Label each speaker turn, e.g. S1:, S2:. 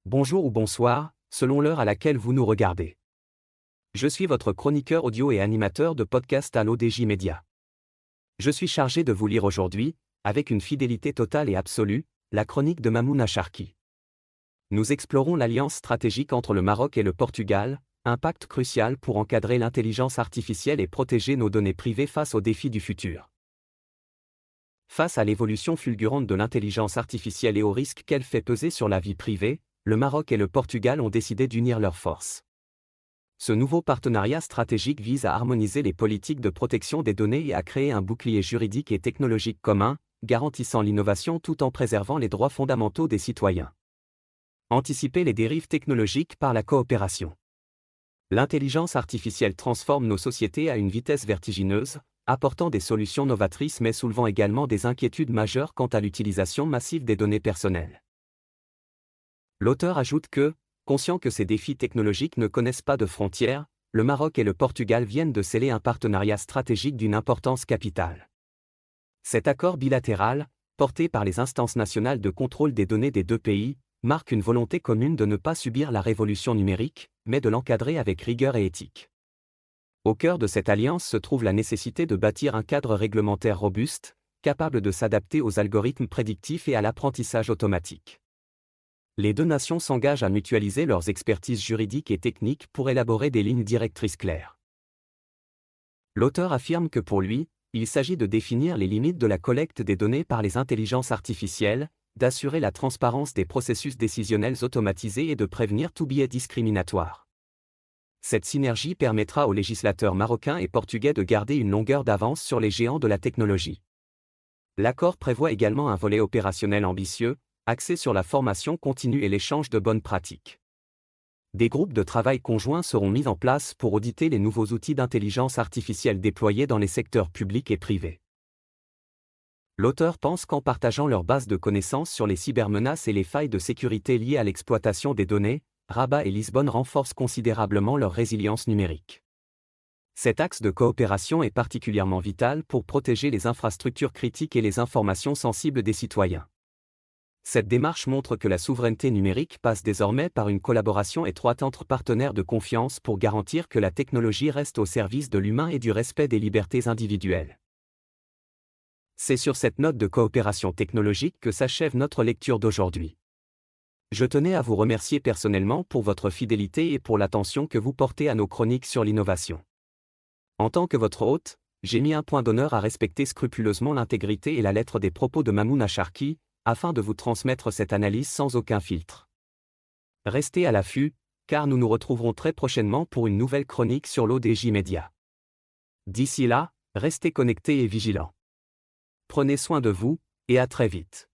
S1: Bonjour ou bonsoir, selon l'heure à laquelle vous nous regardez. Je suis votre chroniqueur audio et animateur de podcast à l'ODJ Média. Je suis chargé de vous lire aujourd'hui, avec une fidélité totale et absolue, la chronique de Mamouna Charki. Nous explorons l'alliance stratégique entre le Maroc et le Portugal, un pacte crucial pour encadrer l'intelligence artificielle et protéger nos données privées face aux défis du futur. Face à l'évolution fulgurante de l'intelligence artificielle et aux risques qu'elle fait peser sur la vie privée, le Maroc et le Portugal ont décidé d'unir leurs forces. Ce nouveau partenariat stratégique vise à harmoniser les politiques de protection des données et à créer un bouclier juridique et technologique commun, garantissant l'innovation tout en préservant les droits fondamentaux des citoyens. Anticiper les dérives technologiques par la coopération. L'intelligence artificielle transforme nos sociétés à une vitesse vertigineuse, apportant des solutions novatrices mais soulevant également des inquiétudes majeures quant à l'utilisation massive des données personnelles. L'auteur ajoute que, conscient que ces défis technologiques ne connaissent pas de frontières, le Maroc et le Portugal viennent de sceller un partenariat stratégique d'une importance capitale. Cet accord bilatéral, porté par les instances nationales de contrôle des données des deux pays, marque une volonté commune de ne pas subir la révolution numérique, mais de l'encadrer avec rigueur et éthique. Au cœur de cette alliance se trouve la nécessité de bâtir un cadre réglementaire robuste, capable de s'adapter aux algorithmes prédictifs et à l'apprentissage automatique. Les deux nations s'engagent à mutualiser leurs expertises juridiques et techniques pour élaborer des lignes directrices claires. L'auteur affirme que pour lui, il s'agit de définir les limites de la collecte des données par les intelligences artificielles, d'assurer la transparence des processus décisionnels automatisés et de prévenir tout biais discriminatoire. Cette synergie permettra aux législateurs marocains et portugais de garder une longueur d'avance sur les géants de la technologie. L'accord prévoit également un volet opérationnel ambitieux, axé sur la formation continue et l'échange de bonnes pratiques. Des groupes de travail conjoints seront mis en place pour auditer les nouveaux outils d'intelligence artificielle déployés dans les secteurs publics et privés. L'auteur pense qu'en partageant leur base de connaissances sur les cybermenaces et les failles de sécurité liées à l'exploitation des données, Rabat et Lisbonne renforcent considérablement leur résilience numérique. Cet axe de coopération est particulièrement vital pour protéger les infrastructures critiques et les informations sensibles des citoyens. Cette démarche montre que la souveraineté numérique passe désormais par une collaboration étroite entre partenaires de confiance pour garantir que la technologie reste au service de l'humain et du respect des libertés individuelles. C'est sur cette note de coopération technologique que s'achève notre lecture d'aujourd'hui. Je tenais à vous remercier personnellement pour votre fidélité et pour l'attention que vous portez à nos chroniques sur l'innovation. En tant que votre hôte, j'ai mis un point d'honneur à respecter scrupuleusement l'intégrité et la lettre des propos de Mamouna Charki, afin de vous transmettre cette analyse sans aucun filtre. Restez à l'affût, car nous nous retrouverons très prochainement pour une nouvelle chronique sur l'ODJ Média. D'ici là, restez connectés et vigilants. Prenez soin de vous, et à très vite.